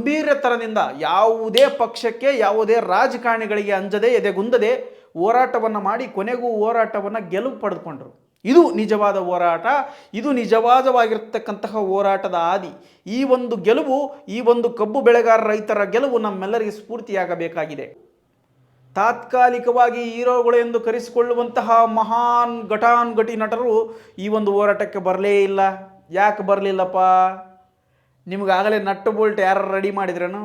ಗಂಭೀರತರದಿಂದ ಯಾವುದೇ ಪಕ್ಷಕ್ಕೆ ಯಾವುದೇ ರಾಜಕಾರಣಿಗಳಿಗೆ ಅಂಜದೆ ಎದೆಗುಂದದೆ ಹೋರಾಟವನ್ನು ಮಾಡಿ ಕೊನೆಗೂ ಹೋರಾಟವನ್ನು ಗೆಲುವು ಪಡೆದುಕೊಂಡರು. ಇದು ನಿಜವಾದ ಹೋರಾಟ, ಇದು ನಿಜವಾದವಾಗಿರ್ತಕ್ಕಂತಹ ಹೋರಾಟದ ಹಾದಿ. ಈ ಒಂದು ಗೆಲುವು, ಈ ಒಂದು ಕಬ್ಬು ಬೆಳೆಗಾರ ರೈತರ ಗೆಲುವು ನಮ್ಮೆಲ್ಲರಿಗೆ ಸ್ಫೂರ್ತಿಯಾಗಬೇಕಾಗಿದೆ. ತಾತ್ಕಾಲಿಕವಾಗಿ ಹೀರೋಗಳು ಎಂದು ಕರೆಸಿಕೊಳ್ಳುವಂತಹ ಮಹಾನ್ ಘಟಾನುಘಟಿ ನಟರು ಈ ಒಂದು ಹೋರಾಟಕ್ಕೆ ಬರಲೇ ಇಲ್ಲ. ಯಾಕೆ ಬರಲಿಲ್ಲಪ್ಪ? ನಿಮಗಾಗಲೇ ನಟ್ಟು ಬೋಲ್ಟ್ ಯಾರು ರೆಡಿ ಮಾಡಿದ್ರೇನು,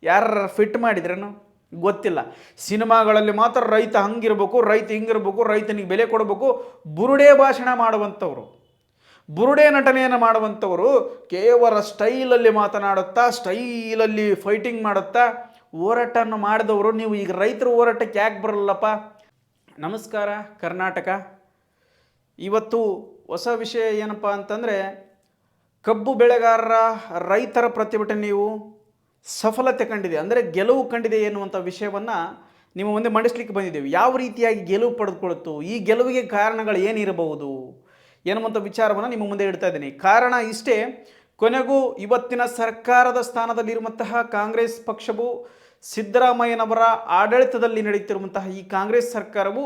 ಯಾರು ಫಿಟ್ ಮಾಡಿದ್ರೇನು ಗೊತ್ತಿಲ್ಲ. ಸಿನಿಮಾಗಳಲ್ಲಿ ಮಾತ್ರ ರೈತ ಹಂಗಿರ್ಬೇಕು, ರೈತ ಹಿಂಗಿರ್ಬೇಕು, ರೈತನಿಗೆ ಬೆಲೆ ಕೊಡಬೇಕು, ಬುರುಡೆ ಭಾಷಣ ಮಾಡುವಂಥವ್ರು, ಬುರುಡೆ ನಟನೆಯನ್ನು ಮಾಡುವಂಥವರು, ಕೇವಲ ಸ್ಟೈಲಲ್ಲಿ ಮಾತನಾಡುತ್ತಾ, ಸ್ಟೈಲಲ್ಲಿ ಫೈಟಿಂಗ್ ಮಾಡುತ್ತಾ ಹೋರಾಟವನ್ನು ಮಾಡಿದವರು ನೀವು ಈಗ ರೈತರ ಹೋರಾಟಕ್ಕೆ ಯಾಕೆ ಬರಲ್ಲಪ್ಪ? ನಮಸ್ಕಾರ ಕರ್ನಾಟಕ. ಇವತ್ತು ಹೊಸ ವಿಷಯ ಏನಪ್ಪ ಅಂತಂದರೆ, ಕಬ್ಬು ಬೆಳೆಗಾರರ ರೈತರ ಪ್ರತಿಭಟನೆಯು ಸಫಲತೆ ಕಂಡಿದೆ, ಅಂದರೆ ಗೆಲುವು ಕಂಡಿದೆ ಎನ್ನುವಂಥ ವಿಷಯವನ್ನು ನಿಮ್ಮ ಮುಂದೆ ಮಂಡಿಸಲಿಕ್ಕೆ ಬಂದಿದ್ದೇವೆ. ಯಾವ ರೀತಿಯಾಗಿ ಗೆಲುವು ಪಡೆದುಕೊಳ್ಳುತ್ತು, ಈ ಗೆಲುವಿಗೆ ಕಾರಣಗಳು ಏನಿರಬಹುದು ಎನ್ನುವಂಥ ವಿಚಾರವನ್ನು ನಿಮ್ಮ ಮುಂದೆ ಇಡ್ತಾ ಇದ್ದೀನಿ. ಕಾರಣ ಇಷ್ಟೇ, ಕೊನೆಗೂ ಇವತ್ತಿನ ಸರ್ಕಾರದ ಸ್ಥಾನದಲ್ಲಿರುವಂತಹ ಕಾಂಗ್ರೆಸ್ ಪಕ್ಷವು, ಸಿದ್ದರಾಮಯ್ಯನವರ ಆಡಳಿತದಲ್ಲಿ ನಡೆಯುತ್ತಿರುವಂತಹ ಈ ಕಾಂಗ್ರೆಸ್ ಸರ್ಕಾರವು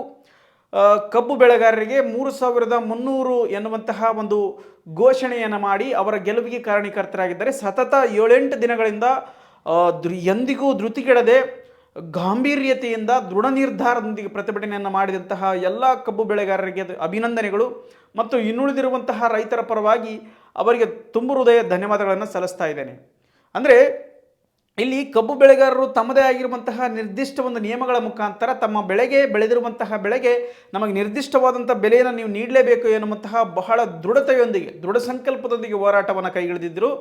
ಕಬ್ಬು ಬೆಳೆಗಾರರಿಗೆ 3,300 ಎನ್ನುವಂತಹ ಒಂದು ಘೋಷಣೆಯನ್ನು ಮಾಡಿ ಅವರ ಗೆಲುವಿಗೆ ಕಾರಣೀಕರ್ತರಾಗಿದ್ದಾರೆ. ಸತತ 7-8 ದಿನಗಳಿಂದ ಎಂದಿಗೂ ಧೃತಿಗೆಡದೆ ಗಾಂಭೀರ್ಯತೆಯಿಂದ ದೃಢ ನಿರ್ಧಾರದೊಂದಿಗೆ ಪ್ರತಿಭಟನೆಯನ್ನು ಮಾಡಿದಂತಹ ಎಲ್ಲ ಕಬ್ಬು ಬೆಳೆಗಾರರಿಗೆ ಅಭಿನಂದನೆಗಳು ಮತ್ತು ಇನ್ನುಳಿದಿರುವಂತಹ ರೈತರ ಪರವಾಗಿ ಅವರಿಗೆ ತುಂಬ ಹೃದಯ ಧನ್ಯವಾದಗಳನ್ನು ಸಲ್ಲಿಸ್ತಾ ಇದ್ದೇನೆ. ಅಂದರೆ ಇಲ್ಲಿ ಕಬ್ಬು ಬೆಳೆಗಾರರು ತಮ್ಮದೇ ಆಗಿರುವಂತಹ ನಿರ್ದಿಷ್ಟ ಒಂದು ನಿಯಮಗಳ ಮುಖಾಂತರ ತಮ್ಮ ಬೆಳೆಗೆ, ಬೆಳೆದಿರುವಂತಹ ಬೆಳೆಗೆ ನಮಗೆ ನಿರ್ದಿಷ್ಟವಾದಂಥ ಬೆಲೆಯನ್ನು ನೀವು ನೀಡಲೇಬೇಕು ಎನ್ನುವಂತಹ ಬಹಳ ದೃಢತೆಯೊಂದಿಗೆ, ದೃಢ ಸಂಕಲ್ಪದೊಂದಿಗೆ ಹೋರಾಟವನ್ನು ಕೈಗೊಂಡಿದ್ದರು.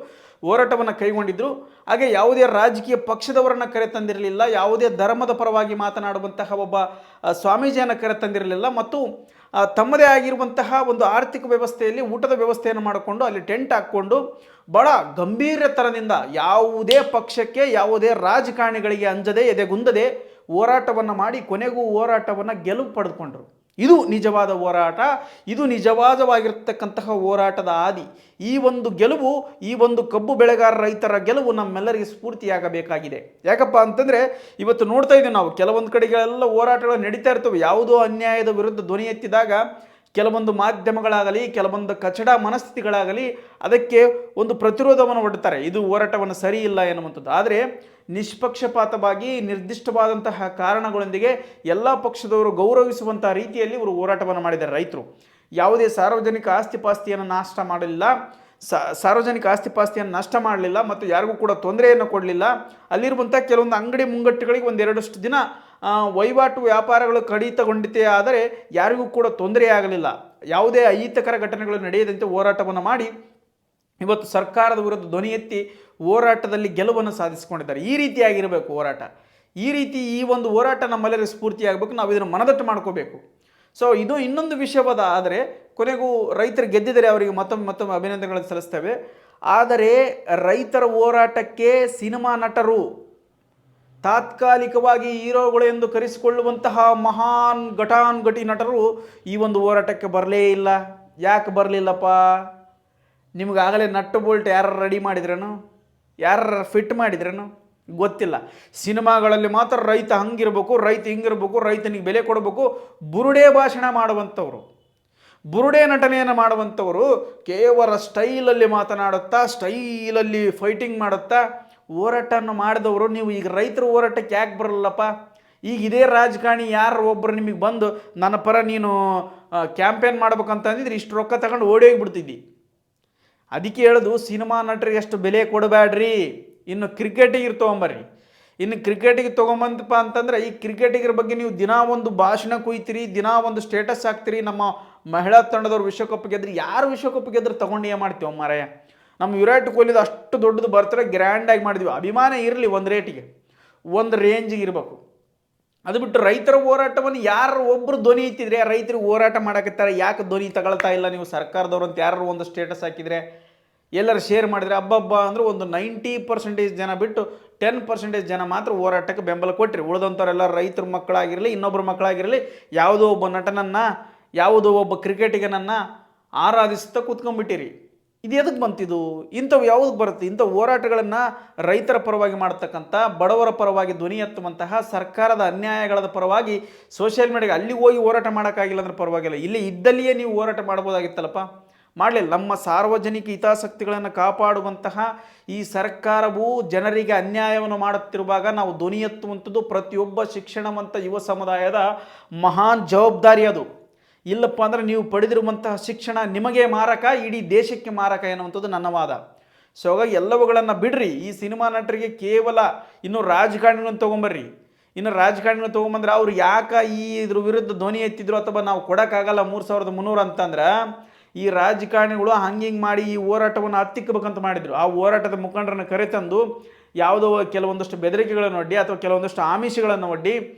ಹಾಗೆ ಯಾವುದೇ ರಾಜಕೀಯ ಪಕ್ಷದವರನ್ನು ಕರೆತಂದಿರಲಿಲ್ಲ, ಯಾವುದೇ ಧರ್ಮದ ಪರವಾಗಿ ಮಾತನಾಡುವಂತಹ ಒಬ್ಬ ಸ್ವಾಮೀಜಿಯನ್ನು ಕರೆತಂದಿರಲಿಲ್ಲ, ಮತ್ತು ತಮ್ಮದೇ ಆಗಿರುವಂತಹ ಒಂದು ಆರ್ಥಿಕ ವ್ಯವಸ್ಥೆಯಲ್ಲಿ ಊಟದ ವ್ಯವಸ್ಥೆಯನ್ನು ಮಾಡಿಕೊಂಡು ಅಲ್ಲಿ ಟೆಂಟ್ ಹಾಕ್ಕೊಂಡು ಬಹಳ ಗಂಭೀರತರದಿಂದ ಯಾವುದೇ ಪಕ್ಷಕ್ಕೆ ಯಾವುದೇ ರಾಜಕಾರಣಿಗಳಿಗೆ ಅಂಜದೆ ಎದೆಗುಂದದೆ ಹೋರಾಟವನ್ನು ಮಾಡಿ ಕೊನೆಗೂ ಹೋರಾಟವನ್ನು ಗೆಲುವು ಪಡೆದುಕೊಂಡರು. ಇದು ನಿಜವಾದ ಹೋರಾಟ, ಇದು ನಿಜವಾದವಾಗಿರ್ತಕ್ಕಂತಹ ಹೋರಾಟದ ಹಾದಿ. ಈ ಒಂದು ಗೆಲುವು, ಈ ಒಂದು ಕಬ್ಬು ಬೆಳೆಗಾರ ರೈತರ ಗೆಲುವು ನಮ್ಮೆಲ್ಲರಿಗೆ ಸ್ಫೂರ್ತಿಯಾಗಬೇಕಾಗಿದೆ. ಯಾಕಪ್ಪ ಅಂತಂದರೆ, ಇವತ್ತು ನೋಡ್ತಾ ಇದ್ದೀವಿ ನಾವು ಕೆಲವೊಂದು ಕಡೆಗಳೆಲ್ಲ ಹೋರಾಟಗಳು ನಡೀತಾ ಇರ್ತವೆ. ಯಾವುದೋ ಅನ್ಯಾಯದ ವಿರುದ್ಧ ಧ್ವನಿ ಎತ್ತಿದಾಗ ಕೆಲವೊಂದು ಮಾಧ್ಯಮಗಳಾಗಲಿ, ಕೆಲವೊಂದು ಕಚಡ ಮನಸ್ಥಿತಿಗಳಾಗಲಿ ಅದಕ್ಕೆ ಒಂದು ಪ್ರತಿರೋಧವನ್ನು ಒಡ್ತಾರೆ, ಇದು ಹೋರಾಟವನ್ನು ಸರಿ ಇಲ್ಲ ಎನ್ನುವಂಥದ್ದು. ಆದರೆ ನಿಷ್ಪಕ್ಷಪಾತವಾಗಿ ನಿರ್ದಿಷ್ಟವಾದಂತಹ ಕಾರಣಗಳೊಂದಿಗೆ ಎಲ್ಲ ಪಕ್ಷದವರು ಗೌರವಿಸುವಂತಹ ರೀತಿಯಲ್ಲಿ ಇವರು ಹೋರಾಟವನ್ನು ಮಾಡಿದ್ದಾರೆ. ರೈತರು ಯಾವುದೇ ಸಾರ್ವಜನಿಕ ಆಸ್ತಿಪಾಸ್ತಿಯನ್ನು ನಾಶ ಮಾಡಲಿಲ್ಲ, ಸಾರ್ವಜನಿಕ ಆಸ್ತಿಪಾಸ್ತಿಯನ್ನು ನಷ್ಟ ಮಾಡಲಿಲ್ಲ ಮತ್ತು ಯಾರಿಗೂ ಕೂಡ ತೊಂದರೆಯನ್ನು ಕೊಡಲಿಲ್ಲ. ಅಲ್ಲಿರುವಂಥ ಕೆಲವೊಂದು ಅಂಗಡಿ ಮುಂಗಟ್ಟುಗಳಿಗೆ ಒಂದೆರಡಷ್ಟು ದಿನ ವಹಿವಾಟು ವ್ಯಾಪಾರಗಳು ಕಡಿತಗೊಂಡಿತೇ ಆದರೆ ಯಾರಿಗೂ ಕೂಡ ತೊಂದರೆ ಆಗಲಿಲ್ಲ. ಯಾವುದೇ ಅಹಿತಕರ ಘಟನೆಗಳು ನಡೆಯದಂತೆ ಹೋರಾಟವನ್ನು ಮಾಡಿ ಇವತ್ತು ಸರ್ಕಾರದ ವಿರುದ್ಧ ಧ್ವನಿ ಎತ್ತಿ ಹೋರಾಟದಲ್ಲಿ ಗೆಲುವನ್ನು ಸಾಧಿಸಿಕೊಂಡಿದ್ದಾರೆ. ಈ ರೀತಿಯಾಗಿರಬೇಕು ಹೋರಾಟ. ಈ ಒಂದು ಹೋರಾಟ ನಮ್ಮೆಲ್ಲರಿಗೂ ಸ್ಫೂರ್ತಿಯಾಗಬೇಕು. ನಾವು ಇದನ್ನು ಮನದಟ್ಟು ಮಾಡ್ಕೋಬೇಕು. ಸೊ ಇದು ಇನ್ನೊಂದು ವಿಷಯವಾದ. ಆದರೆ ಕೊನೆಗೂ ರೈತರು ಗೆದ್ದಿದ್ದಾರೆ, ಅವರಿಗೆ ಮತ್ತೊಮ್ಮೆ ಅಭಿನಂದನೆಗಳನ್ನು ಸಲ್ಲಿಸ್ತೇವೆ. ಆದರೆ ರೈತರ ಹೋರಾಟಕ್ಕೆ ಸಿನಿಮಾ ನಟರು, ತಾತ್ಕಾಲಿಕವಾಗಿ ಹೀರೋಗಳು ಎಂದು ಕರೆಸಿಕೊಳ್ಳುವಂತಹ ಮಹಾನ್ ಘಟಾನುಘಟಿ ನಟರು ಈ ಒಂದು ಹೋರಾಟಕ್ಕೆ ಬರಲೇ ಇಲ್ಲ. ಯಾಕೆ ಬರಲಿಲ್ಲಪ್ಪ? ನಿಮಗಾಗಲೇ ನಟ್ಟು ಬೋಲ್ಟ್ ಯಾರು ರೆಡಿ ಮಾಡಿದ್ರೇನು, ಯಾರು ಫಿಟ್ ಮಾಡಿದ್ರೇನು ಗೊತ್ತಿಲ್ಲ. ಸಿನಿಮಾಗಳಲ್ಲಿ ಮಾತ್ರ ರೈತ ಹಂಗಿರ್ಬೇಕು, ರೈತ ಹಿಂಗಿರ್ಬೇಕು, ರೈತನಿಗೆ ಬೆಲೆ ಕೊಡಬೇಕು, ಬುರುಡೆ ಭಾಷಣ ಮಾಡುವಂಥವ್ರು, ಬುರುಡೆ ನಟನೆಯನ್ನು ಮಾಡುವಂಥವರು, ಕೇವಲ ಸ್ಟೈಲಲ್ಲಿ ಮಾತನಾಡುತ್ತಾ, ಸ್ಟೈಲಲ್ಲಿ ಫೈಟಿಂಗ್ ಮಾಡುತ್ತಾ ಹೋರಾಟವನ್ನು ಮಾಡಿದವರು ನೀವು ಈಗ ರೈತರ ಹೋರಾಟಕ್ಕೆ ಯಾಕೆ ಬರಲ್ಲಪ್ಪ? ಈಗ ಇದೇ ರಾಜಕಾರಣಿ ಯಾರು ಒಬ್ಬರು ನಿಮಗೆ ಬಂದು ನನ್ನ ಪರ ನೀನು ಕ್ಯಾಂಪೇನ್ ಮಾಡ್ಬೇಕಂತಂದಿದ್ರೆ ಇಷ್ಟು ರೊಕ್ಕ ತಗೊಂಡು ಓಡಿ ಹೋಗಿಬಿಡ್ತಿದ್ದಿ. ಅದಕ್ಕೆ ಹೇಳೋದು, ಸಿನಿಮಾ ನಟರಿಗೆ ಅಷ್ಟು ಬೆಲೆ ಕೊಡಬೇಡ್ರಿ, ಇನ್ನು ಕ್ರಿಕೆಟಿಗೆ ತೊಗೊಂಬರ್ರಿ. ಇನ್ನು ಕ್ರಿಕೆಟಿಗೆ ತೊಗೊಂಬಂದಪ್ಪ ಅಂತಂದರೆ ಈ ಕ್ರಿಕೆಟಿಗರ ಬಗ್ಗೆ ನೀವು ದಿನಾ ಒಂದು ಭಾಷಣ ಕುಯ್ತೀರಿ, ದಿನಾ ಒಂದು ಸ್ಟೇಟಸ್ ಹಾಕ್ತೀರಿ. ನಮ್ಮ ಮಹಿಳಾ ತಂಡದವ್ರು ವಿಶ್ವಕಪ್ ಗೆದ್ರಿ, ಯಾರು ವಿಶ್ವಕಪ್ ಗೆದ್ರೆ ತೊಗೊಂಡು ಏನು ಮಾಡ್ತೀವಿ ಮಾರಾಯ? ನಮ್ಮ ವಿರಾಟ್ ಕೊಹ್ಲಿದು ಅಷ್ಟು ದೊಡ್ಡದು ಬರ್ತಾರೆ, ಗ್ರ್ಯಾಂಡಾಗಿ ಮಾಡಿದ್ವಿ. ಅಭಿಮಾನ ಇರಲಿ ಒಂದು ರೇಟಿಗೆ, ಒಂದು ರೇಂಜಿಗೆ ಇರಬೇಕು. ಅದು ಬಿಟ್ಟು ರೈತರ ಹೋರಾಟವನ್ನು ಯಾರು ಒಬ್ಬರು ಧ್ವನಿ ಎತ್ತಿದ್ರೆ ರೈತರಿಗೆ ಹೋರಾಟ ಮಾಡಕತ್ತಾರೆ, ಯಾಕೆ ಧ್ವನಿ ತಗೊಳ್ತಾ ಇಲ್ಲ ನೀವು ಸರ್ಕಾರದವ್ರು ಅಂತ ಯಾರು ಒಂದು ಸ್ಟೇಟಸ್ ಹಾಕಿದರೆ, ಎಲ್ಲರೂ ಶೇರ್ ಮಾಡಿದರೆ ಹಬ್ಬ ಅಂದರೆ ಒಂದು 90% ಜನ ಬಿಟ್ಟು 10% ಜನ ಮಾತ್ರ ಹೋರಾಟಕ್ಕೆ ಬೆಂಬಲ ಕೊಟ್ಟರೆ, ಉಳಿದಂಥವರೆಲ್ಲ ರೈತರ ಮಕ್ಕಳಾಗಿರಲಿ, ಇನ್ನೊಬ್ಬರ ಮಕ್ಕಳಾಗಿರಲಿ, ಯಾವುದೋ ಒಬ್ಬ ನಟನನ್ನು, ಯಾವುದೋ ಒಬ್ಬ ಕ್ರಿಕೆಟಿಗನನ್ನು ಆರಾಧಿಸುತ್ತಾ ಕೂತ್ಕೊಂಡ್ಬಿಟ್ಟಿರಿ. ಇದು ಎದಕ್ಕೆ ಬಂತಿದು? ಇಂಥವು ಯಾವುದಕ್ಕೆ ಬರುತ್ತೆ? ಇಂಥ ಹೋರಾಟಗಳನ್ನು ರೈತರ ಪರವಾಗಿ ಮಾಡ್ತಕ್ಕಂಥ, ಬಡವರ ಪರವಾಗಿ ಧ್ವನಿ ಎತ್ತುವಂತಹ, ಸರ್ಕಾರದ ಅನ್ಯಾಯಗಳ ಪರವಾಗಿ ಸೋಷಿಯಲ್ ಮೀಡಿಯಾಗೆ ಅಲ್ಲಿ ಹೋಗಿ ಹೋರಾಟ ಮಾಡೋಕ್ಕಾಗಿಲ್ಲ ಅಂದ್ರೆ ಪರವಾಗಿಲ್ಲ, ಇಲ್ಲಿ ಇದ್ದಲ್ಲಿಯೇ ನೀವು ಹೋರಾಟ ಮಾಡ್ಬೋದಾಗಿತ್ತಲ್ಲಪ್ಪ, ಮಾಡಲಿಲ್ಲ. ನಮ್ಮ ಸಾರ್ವಜನಿಕ ಹಿತಾಸಕ್ತಿಗಳನ್ನು ಕಾಪಾಡುವಂತಹ ಈ ಸರ್ಕಾರವು ಜನರಿಗೆ ಅನ್ಯಾಯವನ್ನು ಮಾಡುತ್ತಿರುವಾಗ ನಾವು ಧ್ವನಿ ಎತ್ತುವಂಥದ್ದು ಪ್ರತಿಯೊಬ್ಬ ಶಿಕ್ಷಣವಂತ ಯುವ ಸಮುದಾಯದ ಮಹಾನ್ ಜವಾಬ್ದಾರಿ ಅದು. ಇಲ್ಲಪ್ಪ ಅಂದರೆ ನೀವು ಪಡೆದಿರುವಂತಹ ಶಿಕ್ಷಣ ನಿಮಗೆ ಮಾರಕ, ಇಡೀ ದೇಶಕ್ಕೆ ಮಾರಕ ಎನ್ನುವಂಥದ್ದು ನನ್ನ ವಾದ. ಸೊ ಹಾಗಾಗಿ ಎಲ್ಲವುಗಳನ್ನು ಬಿಡ್ರಿ. ಈ ಸಿನಿಮಾ ನಟರಿಗೆ ಕೇವಲ ಇನ್ನು ರಾಜಕಾರಣಿಗಳನ್ನು ತೊಗೊಂಬರ್ರಿ. ಇನ್ನು ರಾಜಕಾರಣಿಗಳು ತೊಗೊಂಬಂದ್ರೆ ಅವ್ರು ಯಾಕೆ ಇದ್ರ ವಿರುದ್ಧ ಧ್ವನಿ ಎತ್ತಿದ್ರು ಅಥವಾ ನಾವು ಕೊಡೋಕ್ಕಾಗಲ್ಲ 3300 ಅಂತಂದ್ರೆ, ಈ ರಾಜಕಾರಣಿಗಳು ಹಿಂಗೆ ಮಾಡಿ ಈ ಹೋರಾಟವನ್ನು ಹತ್ತಿಕ್ಕಬೇಕಂತ ಮಾಡಿದರು. ಆ ಹೋರಾಟದ ಮುಖಂಡರನ್ನು ಕರೆತಂದು ಯಾವುದೋ ಕೆಲವೊಂದಷ್ಟು ಬೆದರಿಕೆಗಳನ್ನು ಒಡ್ಡಿ ಅಥವಾ ಕೆಲವೊಂದಷ್ಟು ಆಮಿಷಗಳನ್ನು ಒಡ್ಡಿ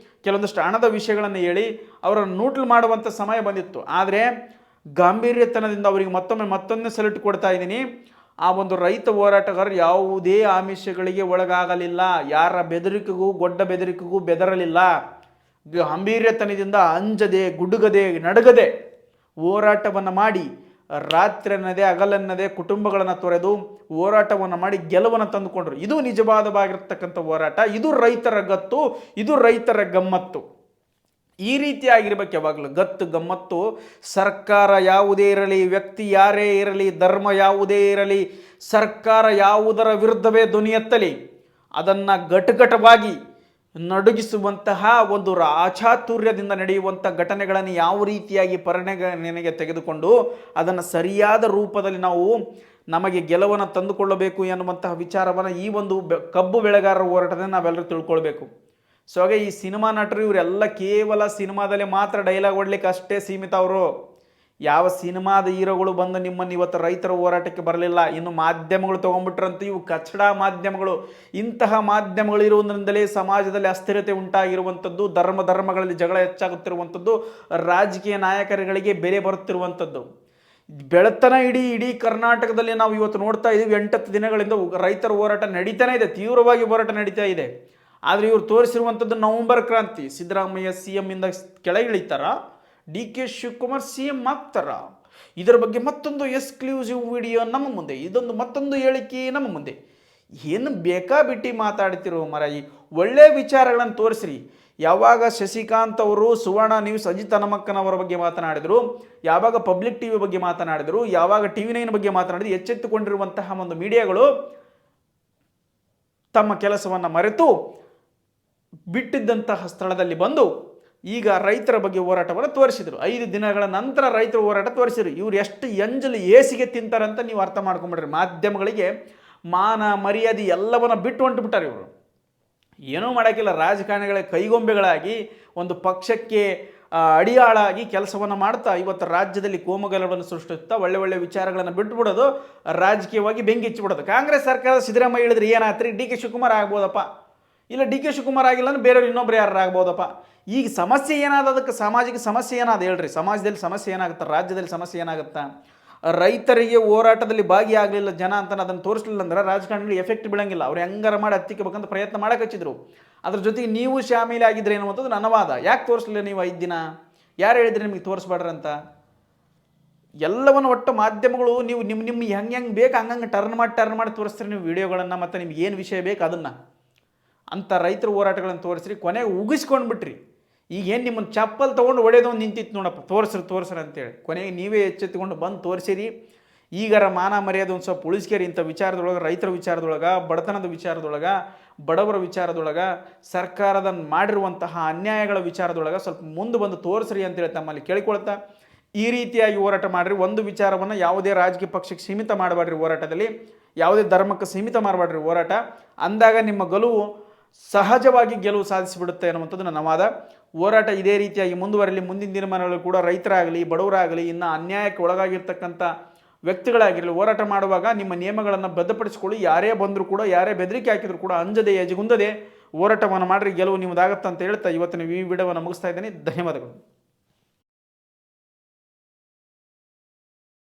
ಕೆಲವೊಂದಷ್ಟು ಹಣದ ವಿಷಯಗಳನ್ನು ಹೇಳಿ ಅವರನ್ನು ನೂಟ್ಲು ಮಾಡುವಂಥ ಸಮಯ ಬಂದಿತ್ತು. ಆದರೆ ಗಾಂಭೀರ್ಯತನದಿಂದ ಅವರಿಗೆ ಮತ್ತೊಂದು ಸೆಲ್ಯೂಟ್ ಕೊಡ್ತಾ ಇದ್ದೀನಿ. ಆ ಒಂದು ರೈತ ಹೋರಾಟಗಾರರು ಯಾವುದೇ ಆಮಿಷಗಳಿಗೆ ಒಳಗಾಗಲಿಲ್ಲ, ಯಾರ ಬೆದರಿಕೆಗೂ ಗೊಡ್ಡ ಬೆದರಿಕೆಗೂ ಬೆದರಲಿಲ್ಲ. ಗಾಂಭೀರ್ಯತನದಿಂದ ಅಂಜದೆ ಗುಡುಗದೆ ನಡಗದೆ ಹೋರಾಟವನ್ನು ಮಾಡಿ ರಾತ್ರಿ ಅನ್ನದೇ ಹಗಲನ್ನದೇ ಕುಟುಂಬಗಳನ್ನು ತೊರೆದು ಹೋರಾಟವನ್ನು ಮಾಡಿ ಗೆಲುವನ್ನು ತಂದುಕೊಂಡ್ರು. ಇದು ನಿಜವಾದವಾಗಿರ್ತಕ್ಕಂಥ ಹೋರಾಟ, ಇದು ರೈತರ ಗತ್ತು, ಇದು ರೈತರ ಗಮ್ಮತ್ತು. ಈ ರೀತಿಯಾಗಿರ್ಬೇಕು ಯಾವಾಗಲೂ ಗತ್ತು ಗಮ್ಮತ್ತು. ಸರ್ಕಾರ ಯಾವುದೇ ಇರಲಿ, ವ್ಯಕ್ತಿ ಯಾರೇ ಇರಲಿ, ಧರ್ಮ ಯಾವುದೇ ಇರಲಿ, ಸರ್ಕಾರ ಯಾವುದರ ವಿರುದ್ಧವೇ ಧ್ವನಿ ಎತ್ತಲಿ ಅದನ್ನು ಘಟಘಟವಾಗಿ ನಡುಗಿಸುವಂತಹ ಒಂದು ಅಚಾತುರ್ಯದಿಂದ ನಡೆಯುವಂಥ ಘಟನೆಗಳನ್ನು ಯಾವ ರೀತಿಯಾಗಿ ಪರಿಗಣನೆಗೆ ತೆಗೆದುಕೊಂಡು ಅದನ್ನು ಸರಿಯಾದ ರೂಪದಲ್ಲಿ ನಾವು ನಮಗೆ ಗೆಲುವನ್ನು ತಂದುಕೊಳ್ಳಬೇಕು ಎನ್ನುವಂತಹ ವಿಚಾರವನ್ನು ಈ ಒಂದು ಕಬ್ಬು ಬೆಳೆಗಾರರ ಹೋರಾಟದಿಂದ ನಾವೆಲ್ಲರೂ ತಿಳ್ಕೊಳ್ಬೇಕು. ಸೊ ಹಾಗೆ ಈ ಸಿನಿಮಾ ನಟರು ಇವರೆಲ್ಲ ಕೇವಲ ಸಿನಿಮಾದಲ್ಲಿ ಮಾತ್ರ ಡೈಲಾಗ್ ಹೊಡ್ಲಿಕ್ಕೆ ಅಷ್ಟೇ ಸೀಮಿತ. ಅವರು ಯಾವ ಸಿನಿಮಾದ ಹೀರೋಗಳು ಬಂದು ನಿಮ್ಮನ್ನು ಇವತ್ತು ರೈತರ ಹೋರಾಟಕ್ಕೆ ಬರಲಿಲ್ಲ. ಇನ್ನು ಮಾಧ್ಯಮಗಳು ತೊಗೊಂಡ್ಬಿಟ್ರಂತೂ ಇವು ಕಚಡ ಮಾಧ್ಯಮಗಳು. ಇಂತಹ ಮಾಧ್ಯಮಗಳು ಇರುವುದರಿಂದಲೇ ಸಮಾಜದಲ್ಲಿ ಅಸ್ಥಿರತೆ ಉಂಟಾಗಿರುವಂಥದ್ದು, ಧರ್ಮಗಳಲ್ಲಿ ಜಗಳ ಹೆಚ್ಚಾಗುತ್ತಿರುವಂಥದ್ದು, ರಾಜಕೀಯ ನಾಯಕರುಗಳಿಗೆ ಬೆಲೆ ಬರುತ್ತಿರುವಂಥದ್ದು. ಬೆಳತನ ಇಡೀ ಕರ್ನಾಟಕದಲ್ಲಿ ನಾವು ಇವತ್ತು ನೋಡ್ತಾ ಇದ್ದೀವಿ. 8 ದಿನಗಳಿಂದ ರೈತರ ಹೋರಾಟ ನಡೀತಾನೆ ಇದೆ, ತೀವ್ರವಾಗಿ ಹೋರಾಟ ನಡೀತಾ ಇದೆ. ಆದರೆ ಇವರು ತೋರಿಸಿರುವಂಥದ್ದು ನವಂಬರ್ ಕ್ರಾಂತಿ. ಸಿದ್ದರಾಮಯ್ಯ CM ಇಂದ ಕೆಳಗಿಳಿತಾರ, DK ಶಿವಕುಮಾರ್ CM ಆಗ್ತಾರ. ಇದರ ಬಗ್ಗೆ ಮತ್ತೊಂದು ಎಕ್ಸ್ಕ್ಲೂಸಿವ್ ವಿಡಿಯೋ ನಮ್ಮ ಮುಂದೆ, ಇದೊಂದು ಮತ್ತೊಂದು ಹೇಳಿಕೆ ನಮ್ಮ ಮುಂದೆ. ಏನು ಬೇಕಾಬಿಟ್ಟು ಮಾತಾಡ್ತಿರೋ ಮರಾಯಿ, ಒಳ್ಳೆಯ ವಿಚಾರಗಳನ್ನು ತೋರಿಸ್ರಿ. ಯಾವಾಗ ಶಶಿಕಾಂತ್ ಅವರು ಸುವರ್ಣ ನ್ಯೂಸ್ ಅಜಿತ್ ಹನುಮಕ್ಕನವರ ಬಗ್ಗೆ ಮಾತನಾಡಿದರು, ಯಾವಾಗ ಪಬ್ಲಿಕ್ TV ಬಗ್ಗೆ ಮಾತನಾಡಿದರು, ಯಾವಾಗ TV9 ಬಗ್ಗೆ ಮಾತನಾಡಿದ್ರು, ಎಚ್ಚೆತ್ತುಕೊಂಡಿರುವಂತಹ ಒಂದು ಮೀಡಿಯಾಗಳು ತಮ್ಮ ಕೆಲಸವನ್ನು ಮರೆತು ಬಿಟ್ಟಿದ್ದಂತಹ ಸ್ಥಳದಲ್ಲಿ ಬಂದು ಈಗ ರೈತರ ಬಗ್ಗೆ ಹೋರಾಟವನ್ನು ತೋರಿಸಿದರು. 5 ದಿನಗಳ ನಂತರ ರೈತರ ಹೋರಾಟ ತೋರಿಸಿದರು. ಇವ್ರು ಎಷ್ಟು ಎಂಜಲು ಏಸಿಗೆ ತಿಂತಾರಂತ ನೀವು ಅರ್ಥ ಮಾಡ್ಕೊಂಬಿಡ್ರಿ. ಮಾಧ್ಯಮಗಳಿಗೆ ಮಾನ ಮರ್ಯಾದೆ ಎಲ್ಲವನ್ನ ಬಿಟ್ಟು ಹೊಂಟುಬಿಟ್ಟಾರೆ ಇವರು. ಏನೂ ಮಾಡೋಕ್ಕಿಲ್ಲ, ರಾಜಕಾರಣಿಗಳ ಕೈಗೊಂಬೆಗಳಾಗಿ ಒಂದು ಪಕ್ಷಕ್ಕೆ ಅಡಿಯಾಳಾಗಿ ಕೆಲಸವನ್ನು ಮಾಡ್ತಾ ಇವತ್ತು ರಾಜ್ಯದಲ್ಲಿ ಕೋಮುಗಲಭೆಯನ್ನು ಸೃಷ್ಟಿಸ್ತಾ ಒಳ್ಳೆ ವಿಚಾರಗಳನ್ನು ಬಿಟ್ಟುಬಿಡೋದು, ರಾಜಕೀಯವಾಗಿ ಬೆಂಕಿ ಹಚ್ಚಿಬಿಡೋದು. ಕಾಂಗ್ರೆಸ್ ಸರ್ಕಾರದ ಸಿದ್ದರಾಮಯ್ಯ ಹೇಳಿದ್ರೆ ಏನಾಯ್ತು? DK ಶಿವಕುಮಾರ್ ಆಗ್ಬೋದಪ್ಪ, ಇಲ್ಲ DK ಶಿವಕುಮಾರ್ ಆಗಿಲ್ಲ ಅಂದ್ರೆ ಬೇರೆಯವ್ರು ಇನ್ನೊಬ್ರು ಯಾರು ಆಗ್ಬೋದಪ್ಪ. ಈಗ ಸಮಸ್ಯೆ ಏನಾದ, ಅದಕ್ಕೆ ಸಾಮಾಜಿಕ ಸಮಸ್ಯೆ ಏನಾದ ಹೇಳ್ರಿ. ಸಮಾಜದಲ್ಲಿ ಸಮಸ್ಯೆ ಏನಾಗುತ್ತೆ, ರಾಜ್ಯದಲ್ಲಿ ಸಮಸ್ಯೆ ಏನಾಗುತ್ತಾ? ರೈತರಿಗೆ ಹೋರಾಟದಲ್ಲಿ ಭಾಗಿಯಾಗಲಿಲ್ಲ ಜನ ಅಂತ ಅದನ್ನು ತೋರಿಸಲಿಲ್ಲ ಅಂದ್ರೆ ರಾಜಕಾರಣಿಗಳು ಎಫೆಕ್ಟ್ ಬೀಳಂಗಿಲ್ಲ. ಅವ್ರು ಹೆಂಗಾರ ಮಾಡಿ ಹತ್ತಿಕ್ಕಬೇಕಂತ ಪ್ರಯತ್ನ ಮಾಡಕ್ಕೆ ಹಚ್ಚಿದ್ರು. ಅದ್ರ ಜೊತೆಗೆ ನೀವು ಶಾಮೀಲಿ ಆಗಿದ್ರೆ ಅನ್ನುವಂಥದ್ದು ನನ್ನ ವಾದ. ಯಾಕೆ ತೋರಿಸಲಿಲ್ಲ ನೀವು 5 ದಿನ? ಯಾರು ಹೇಳಿದ್ರಿ ನಿಮಗೆ ತೋರಿಸ್ಬೇಡ್ರಿ ಅಂತ? ಎಲ್ಲವನ್ನು ಒಟ್ಟು ಮಾಧ್ಯಮಗಳು ನೀವು ನಿಮ್ಮ ಹೆಂಗೆ ಬೇಕು ಹಂಗಂಗೆ ಟರ್ನ್ ಮಾಡಿ ತೋರಿಸ್ತೀರಿ ನೀವು ವಿಡಿಯೋಗಳನ್ನು, ಮತ್ತು ನಿಮ್ಗೆ ಏನು ವಿಷಯ ಬೇಕು ಅದನ್ನು. ಅಂಥ ರೈತರ ಹೋರಾಟಗಳನ್ನು ತೋರಿಸ್ರಿ, ಕೊನೆಗೆ ಉಗಿಸ್ಕೊಂಡು ಬಿಟ್ರಿ. ಈಗೇನು ನಿಮ್ಮನ್ನು ಚಪ್ಪಲ್ ತೊಗೊಂಡು ಹೊಡೆದೊಂದು ನಿಂತಿತ್ತು ನೋಡಪ್ಪ, ತೋರಿಸ್ರಿ ಅಂತೇಳಿ ಕೊನೆಗೆ ನೀವೇ ಎಚ್ಚೆತ್ತುಕೊಂಡು ಬಂದು ತೋರಿಸಿರಿ. ಈಗರ ಮಾನ ಮರ್ಯಾದೆ ಒಂದು ಸ್ವಲ್ಪ ಉಳಿಸ್ಕೇರಿ. ಇಂಥ ವಿಚಾರದೊಳಗೆ, ರೈತರ ವಿಚಾರದೊಳಗೆ, ಬಡತನದ ವಿಚಾರದೊಳಗೆ, ಬಡವರ ವಿಚಾರದೊಳಗೆ, ಸರ್ಕಾರದ ಮಾಡಿರುವಂತಹ ಅನ್ಯಾಯಗಳ ವಿಚಾರದೊಳಗೆ ಸ್ವಲ್ಪ ಮುಂದೆ ಬಂದು ತೋರಿಸ್ರಿ ಅಂತೇಳಿ ತಮ್ಮಲ್ಲಿ ಕೇಳಿಕೊಳ್ತಾ, ಈ ರೀತಿಯಾಗಿ ಹೋರಾಟ ಮಾಡಿರಿ. ಒಂದು ವಿಚಾರವನ್ನು ಯಾವುದೇ ರಾಜಕೀಯ ಪಕ್ಷಕ್ಕೆ ಸೀಮಿತ ಮಾಡಬೇಡ್ರಿ. ಹೋರಾಟದಲ್ಲಿ ಯಾವುದೇ ಧರ್ಮಕ್ಕೆ ಸೀಮಿತ ಮಾಡಬೇಡ್ರಿ ಹೋರಾಟ. ಅಂದಾಗ ನಿಮ್ಮ ಗೆಲುವು ಸಹಜವಾಗಿ ಗೆಲುವು ಸಾಧಿಸಿಬಿಡುತ್ತೆ ಅನ್ನುವಂಥದ್ದು ನನ್ನ ವಾದ. ಹೋರಾಟ ಇದೇ ರೀತಿಯಾಗಿ ಮುಂದುವರಲಿ. ಮುಂದಿನ ದಿನಮಾನಗಳು ಕೂಡ ರೈತರಾಗಲಿ, ಬಡವರಾಗಲಿ, ಇನ್ನು ಅನ್ಯಾಯಕ್ಕೆ ಒಳಗಾಗಿರ್ತಕ್ಕಂಥ ವ್ಯಕ್ತಿಗಳಾಗಿರಲಿ, ಹೋರಾಟ ಮಾಡುವಾಗ ನಿಮ್ಮ ನಿಯಮಗಳನ್ನು ಬದ್ಧಪಡಿಸಿಕೊಳ್ಳಿ. ಯಾರೇ ಬಂದರೂ ಕೂಡ, ಯಾರೇ ಬೆದರಿಕೆ ಹಾಕಿದ್ರು ಕೂಡ ಅಂಜದೆ ಎಜಗುಂದದೆ ಹೋರಾಟವನ್ನು ಮಾಡಿರಿ. ಗೆಲುವು ನಿಮ್ಮದಾಗತ್ತಂತ ಹೇಳ್ತಾ ಇವತ್ತಿನ ಈ ವಿಡಿಯೋವನ್ನು ಮುಗಿಸ್ತಾ ಇದ್ದೀನಿ. ಧನ್ಯವಾದಗಳು.